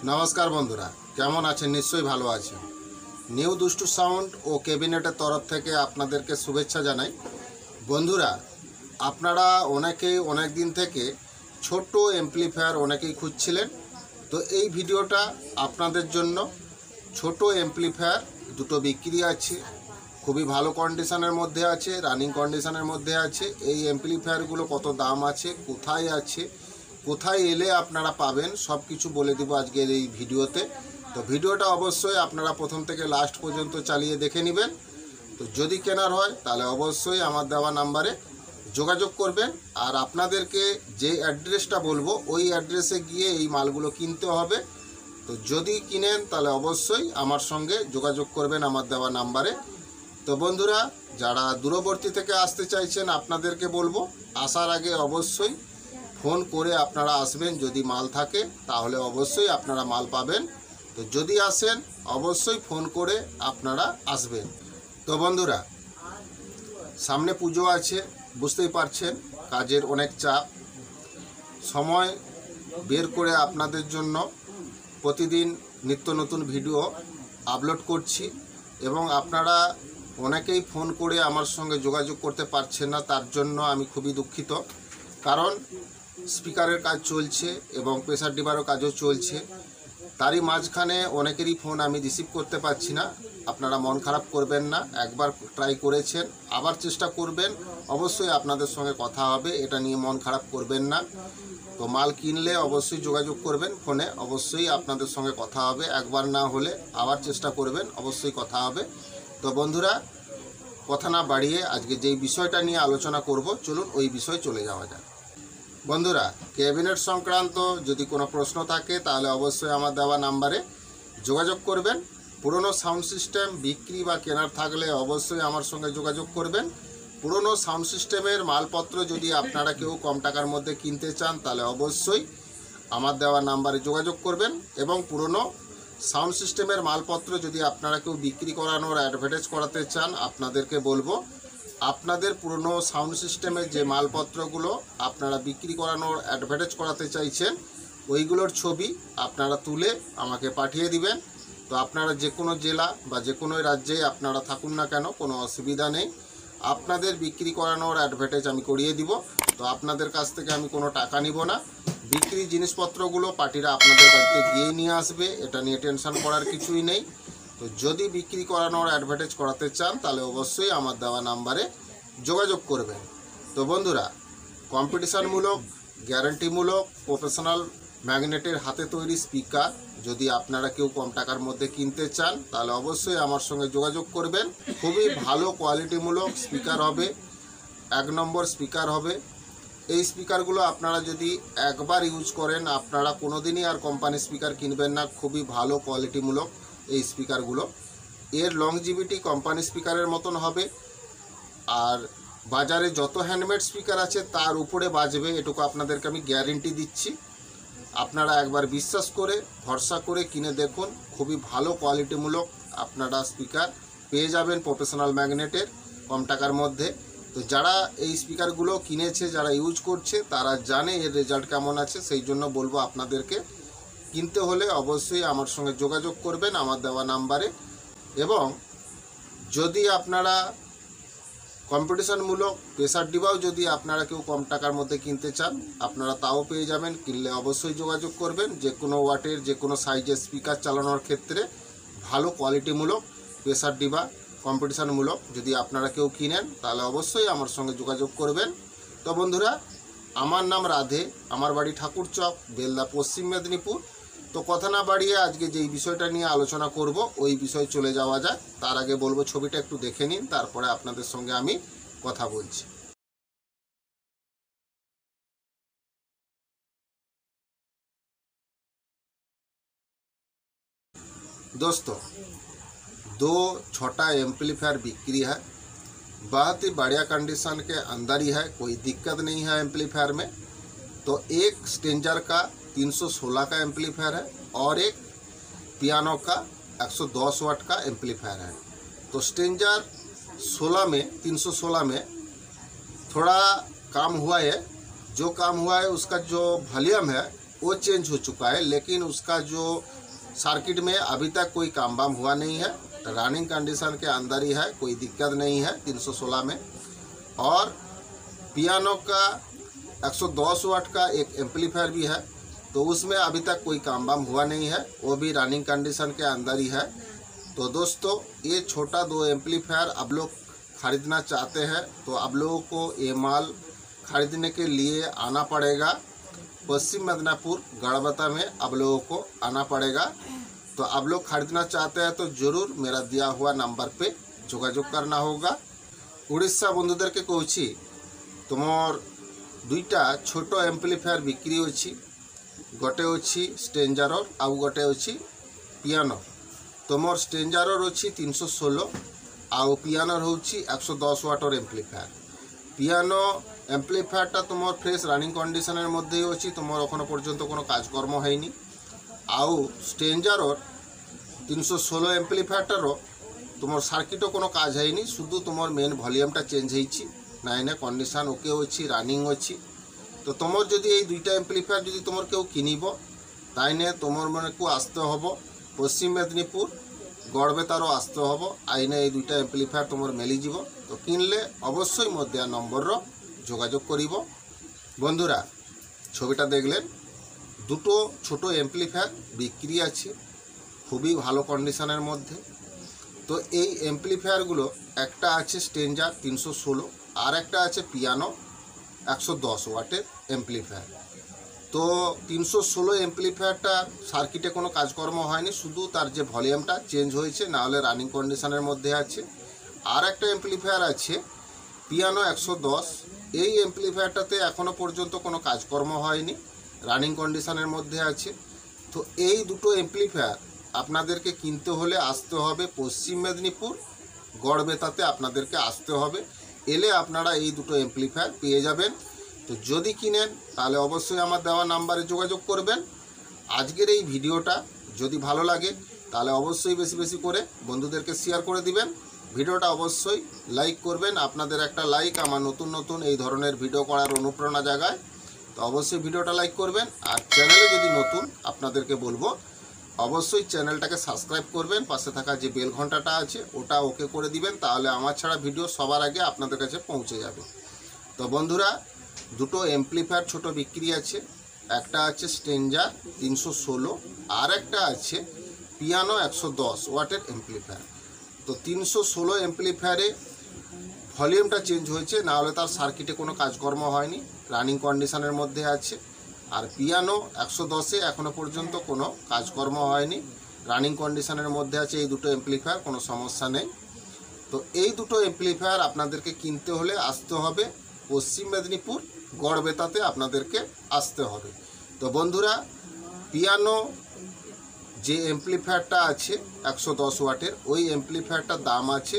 नमस्कार बंधुरा केमन आছেন নিশ্চয়ই ভালো আছেন। নিউ দুষ্টু সাউন্ড ও ক্যাবিনেটের তরফ থেকে আপনাদেরকে শুভেচ্ছা জানাই। বন্ধুরা আপনারা অনেকেই অনেক দিন থেকে ছোট অ্যাম্পলিফায়ার অনেকেই খুঁজছিলেন, তো এই ভিডিওটা আপনাদের জন্য। ছোট অ্যাম্পলিফায়ার দুটো বিক্রি আছে, খুবই ভালো কন্ডিশনের মধ্যে আছে, রানিং কন্ডিশনের মধ্যে আছে। এই অ্যাম্পলিফায়ারগুলো কত দাম আছে, কোথায় আছে, কোথায় এলে আপনারা পাবেন, সব কিছু বলে দেব আজকের এই ভিডিওতে। তো ভিডিওটা অবশ্যই আপনারা প্রথম থেকে লাস্ট পর্যন্ত চালিয়ে দেখে নেবেন। তো যদি কেনার হয় তাহলে অবশ্যই আমার দেওয়া নাম্বারে যোগাযোগ করবেন। আর আপনাদেরকে যে অ্যাড্রেসটা বলবো ওই অ্যাড্রেসে গিয়ে এই মালগুলো কিনতে হবে। তো যদি কিনেন তাহলে অবশ্যই আমার সঙ্গে যোগাযোগ করবেন আমার দেওয়া নাম্বারে। তো বন্ধুরা যারা দূরবর্তী থেকে আসতে চাইছেন আপনাদেরকে বলবো আসার আগে অবশ্যই ফোন করে আপনারা আসবেন। যদি মাল থাকে তাহলে অবশ্যই আপনারা মাল পাবেন। তো যদি আসেন অবশ্যই ফোন করে আপনারা আসবেন। তো বন্ধুরা সামনে পুজো আছে, বুঝতেই পারছেন কাজের অনেক চাপ। সময় বের করে আপনাদের জন্য প্রতিদিন নিত্য নতুন ভিডিও আপলোড করছি এবং আপনারা অনেকেই ফোন করে আমার সঙ্গে যোগাযোগ করতে পারছেন না, তার জন্য আমি খুবই দুঃখিত। কারণ স্পিকারের কাজ চলছে এবং প্রেসার ডিবারও কাজও চলছে, তারই মাঝখানে অনেকেরই ফোন আমি রিসিভ করতে পারছি না। আপনারা মন খারাপ করবেন না, একবার ট্রাই করেছেন আবার চেষ্টা করবেন, অবশ্যই আপনাদের সঙ্গে কথা হবে, এটা নিয়ে মন খারাপ করবেন না। তো মাল কিনলে অবশ্যই যোগাযোগ করবেন, ফোনে অবশ্যই আপনাদের সঙ্গে কথা হবে, একবার না হলে আবার চেষ্টা করবেন, অবশ্যই কথা হবে। তো বন্ধুরা কথা না বাড়িয়ে আজকে যেই বিষয়টা নিয়ে আলোচনা করব, চলুন ওই বিষয়ে চলে যাওয়া যাক। বন্ধুরা ক্যাবিনেট সংক্রান্ত যদি কোনো প্রশ্ন থাকে তাহলে অবশ্যই আমার দেওয়া নাম্বারে যোগাযোগ করবেন। পুরনো সাউন্ড সিস্টেম বিক্রি বা কেনার থাকলে অবশ্যই আমার সঙ্গে যোগাযোগ করবেন। পুরনো সাউন্ড সিস্টেমের মালপত্র যদি আপনারা কেউ কম টাকার মধ্যে কিনতে চান তাহলে অবশ্যই আমার দেওয়া নাম্বারে যোগাযোগ করবেন। এবং পুরনো সাউন্ড সিস্টেমের মালপত্র যদি আপনারা কেউ বিক্রি করানোর অ্যাডভার্টাইজ করাতে চান, আপনাদেরকে বলবো আপনাদের পুরনো সাউন্ড সিস্টেমের যে মালপত্রগুলো আপনারা বিক্রি করানোর অ্যাডভার্টাইজ করাতে চাইছেন ওইগুলোর ছবি আপনারা তুলে আমাকে পাঠিয়ে দিবেন। তো আপনারা যে কোনো জেলা বা যে কোনো রাজ্যে আপনারা থাকুন না কেন, কোনো অসুবিধা নেই, আপনাদের বিক্রি করানোর অ্যাডভার্টাইজ আমি করিয়ে দিব। তো আপনাদের কাছ থেকে আমি কোনো টাকা নিব না। বিক্রি জিনিসপত্রগুলো পার্টিরা আপনাদের বাড়িতে গিয়ে নিয়ে আসবে, এটা নিয়ে টেনশন করার কিছুই নেই। তো যদি বিক্রি করানোর অ্যাডভার্টাইজ করাতে চান তাহলে অবশ্যই আমার দেওয়া নাম্বারে যোগাযোগ করবেন। তো বন্ধুরা কম্পিটিশনমূলক, গ্যারান্টিমূলক, প্রফেশনাল ম্যাগনেটের হাতে তৈরি স্পিকার যদি আপনারা কেউ কম টাকার মধ্যে কিনতে চান তাহলে অবশ্যই আমার সঙ্গে যোগাযোগ করবেন। খুবই ভালো কোয়ালিটিমূলক স্পিকার হবে, 1 নম্বর স্পিকার হবে। এই স্পিকারগুলো আপনারা যদি একবার ইউজ করেন আপনারা কোনোদিনই আর কোম্পানি স্পিকার কিনবেন না। খুবই ভালো কোয়ালিটিমূলক এই স্পিকারগুলো, এর লংজিভিটি কোম্পানি স্পিকারের মতন হবে। আর বাজারে যত হ্যান্ডমেড স্পিকার আছে তার উপরে বাজবে, এটুকু আপনাদেরকে আমি গ্যারেন্টি দিচ্ছি। আপনারা একবার বিশ্বাস করে ভরসা করে কিনে দেখুন, খুবই ভালো কোয়ালিটিমূলক আপনারা স্পিকার পেয়ে যাবেন প্রফেশনাল ম্যাগনেটের কম টাকার মধ্যে। তো যারা এই স্পিকারগুলো কিনেছে, যারা ইউজ করছে তারা জানে এর রেজাল্ট কেমন আছে, সেই জন্য বলবো আপনাদেরকে কিনতে হলে অবশ্যই আমার সঙ্গে যোগাযোগ করবেন আমার দেওয়া নাম্বারে। এবং যদি আপনারা কম্পিটিশনমূলক প্রেসার ডিবাও যদি আপনারা কেউ কম টাকার মধ্যে কিনতে চান আপনারা তাও পেয়ে যাবেন, কিনলে অবশ্যই যোগাযোগ করবেন। যে কোনো ওয়াটের যে কোনো সাইজের স্পিকার চালানোর ক্ষেত্রে ভালো কোয়ালিটিমূলক প্রেসার ডিবা কম্পিটিশনমূলক যদি আপনারা কেউ কিনেন তাহলে অবশ্যই আমার সঙ্গে যোগাযোগ করবেন। তো বন্ধুরা আমার নাম রাধে, আমার বাড়ি ঠাকুরচক, বেলদা, পশ্চিম মেদিনীপুর। তো কথা না বাড়িয়ে আজকে যেই বিষয়টা নিয়ে আলোচনা করব ওই বিষয়ে চলে যাওয়া যাক। তার আগে বলবো ছবিটা একটু দেখে নিন, তারপরে আপনাদের সঙ্গে আমি কথা বলছি। दोस्तों 2 छोटा एम्पलीफायर बिक्री है, बहुत ही बढ़िया कंडीशन के अंदर ही है, कोई दिक्कत नहीं है एम्पलीफायर में। तो एक स्टेंजर का 316 का एम्पलीफायर है और एक पियानो का 110 वाट का एम्पलीफायर है। तो स्टेंजर 316 में थोड़ा काम हुआ है, जो काम हुआ है उसका जो वॉल्यूम है वो चेंज हो चुका है, लेकिन उसका जो सर्किट में अभी तक कोई काम वाम हुआ नहीं है, रनिंग कंडीशन के अंदर ही है, कोई दिक्कत नहीं है 316 में। और पियानो का 110 वाट का एक एम्पलीफायर भी है, तो उसमें अभी तक कोई काम वाम हुआ नहीं है, वो भी रनिंग कंडीशन के अंदर ही है। तो दोस्तों, ये छोटा 2 एम्पलीफायर आप लोग ख़रीदना चाहते हैं तो आप लोगों को ये माल खरीदने के लिए आना पड़ेगा पश्चिम मिदनापुर गड़बता में, आप लोगों को आना पड़ेगा। तो आप लोग खरीदना चाहते हैं तो ज़रूर मेरा दिया हुआ नंबर पे जोगाजोग करना होगा। उड़ीसा बंधुदेर के कहूँ तुमर 2टा छोट एम्पलीफायर बिक्री अच्छी, गोटे अच्छी स्टेंजारर आउ गोटे अच्छी पियानो। तुमर स्टेंजारर अच्छी 316 आउ पियानोर होची 110 वाटर एम्पलीफायर। पियानो एम्पलीफायरटा तुम फ्रेश रनिंग कंडीशनर मध्य अच्छी, तुम एखोनो पर्यन्त कोनो काजकर्म होयनि। आउ स्टेंजारर 316 एम्पलीफायरटार तुम सार्किटो कोनो काज होयनि, शुधु तुम मेन भल्यूमटा चेंज होइछि, नाइने कंडीशन ओके अच्छी, रनिंग अच्छी। तो तुम जदि ये 2टा एम्पलीफायर जदि तुम केउ किनिब ताइने तुम मन को आसते हबो पश्चिम मेदिनीपुर गड़बेतार आसते हबो, आईने ये 2टा एम्पलीफायर तुम मिलिजिब। तो किनले अवश्य मो देया नम्बर जोगाजोग करिब। बंधुरा छविटा देखलेन, 2টো ছোট एम्पलीफायर बिक्री आछे खूबই ভালো কন্ডিশনের মধ্যে। তো এই এমপ্লিফায়ারগুলো একটা আছে স্টেঞ্জার 316 আর একটা আছে পিয়ানো 110 ওয়াটের এমপ্লিফায়ার। তো 316 এমপ্লিফায়ারটা সার্কিটে কোনো কাজকর্ম হয়নি, শুধু তার যে ভলিউমটা চেঞ্জ হয়েছে, না হলে রানিং কন্ডিশনের মধ্যে আছে। আর একটা এমপ্লিফায়ার আছে পিয়ানো 110, এই এমপ্লিফায়ারটাতে এখনও পর্যন্ত কোনো কাজকর্ম হয়নি, রানিং কন্ডিশনের মধ্যে আছে। তো এই 2টো এমপ্লিফায়ার আপনাদেরকে কিনতে হলে আসতে হবে পশ্চিম মেদিনীপুর গড়বেতাতে, আপনাদেরকে আসতে হবে। এলে আপনারা এই 2টো এমপ্লিফায়ার পেয়ে যাবেন। তো যদি কিনেন তাহলে অবশ্যই আমার দেওয়া নাম্বারে যোগাযোগ করবেন। আজকের এই ভিডিওটা যদি ভালো লাগে তাহলে অবশ্যই বেশি বেশি করে বন্ধুদেরকে শেয়ার করে দিবেন। ভিডিওটা অবশ্যই লাইক করবেন, আপনাদের একটা লাইক আমার নতুন নতুন এই ধরনের ভিডিও করার অনুপ্রেরণা জাগায়। তো অবশ্যই ভিডিওটা লাইক করবেন। আর চ্যানেলে যদি নতুন আপনাদেরকে বলবো অবশ্যই চ্যানেলটাকে সাবস্ক্রাইব করবেন, পাশে থাকা যে বেল ঘন্টাটা আছে ওটা ওকে করে দিবেন, তাহলে আমার ছাড়া ভিডিও সবার আগে আপনাদের কাছে পৌঁছে যাবে। তো বন্ধুরা, 2টো এমপ্লিফায়ার ছোট বিক্রি আছে, একটা আছে স্টেঞ্জার 316 আর একটা আছে পিয়ানো 110 ওয়াটের এমপ্লিফায়ার। তো 316 এমপ্লিফায়ারে ভলিউমটা চেঞ্জ হয়েছে, না হলে তার সার্কিটে কোনো কাজকর্ম হয়নি, রানিং কন্ডিশনের মধ্যে আছে। আর পিয়ানো 110-এ এখনও পর্যন্ত কোনো কাজকর্ম হয়নি, রানিং কন্ডিশনের মধ্যে আছে। এই 2টো এমপ্লিফায়ার কোনো সমস্যা নেই। তো এই 2টো এমপ্লিফায়ার আপনাদেরকে কিনতে হলে আসতে হবে পশ্চিম মেদিনীপুর গড়বেতাতে, আপনাদেরকে আসতে হবে। তো বন্ধুরা, পিয়ানো যে এমপ্লিফায়ারটা আছে 110 ওয়াটের, ওই এমপ্লিফায়ারটার দাম আছে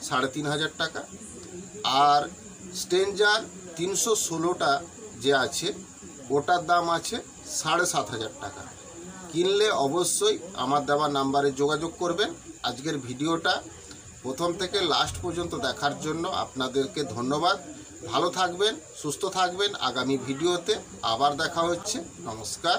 3,500 টাকা। আর স্টেঞ্জার 316টা যে আছে ওটার দাম আছে 7,500 টাকা। কিনলে অবশ্যই আমার দেওয়া নাম্বারে যোগাযোগ করবেন। আজকের ভিডিওটা প্রথম থেকে লাস্ট পর্যন্ত দেখার জন্য আপনাদেরকে ধন্যবাদ। ভালো থাকবেন, সুস্থ থাকবেন। আগামী ভিডিওতে আবার দেখা হচ্ছে। নমস্কার।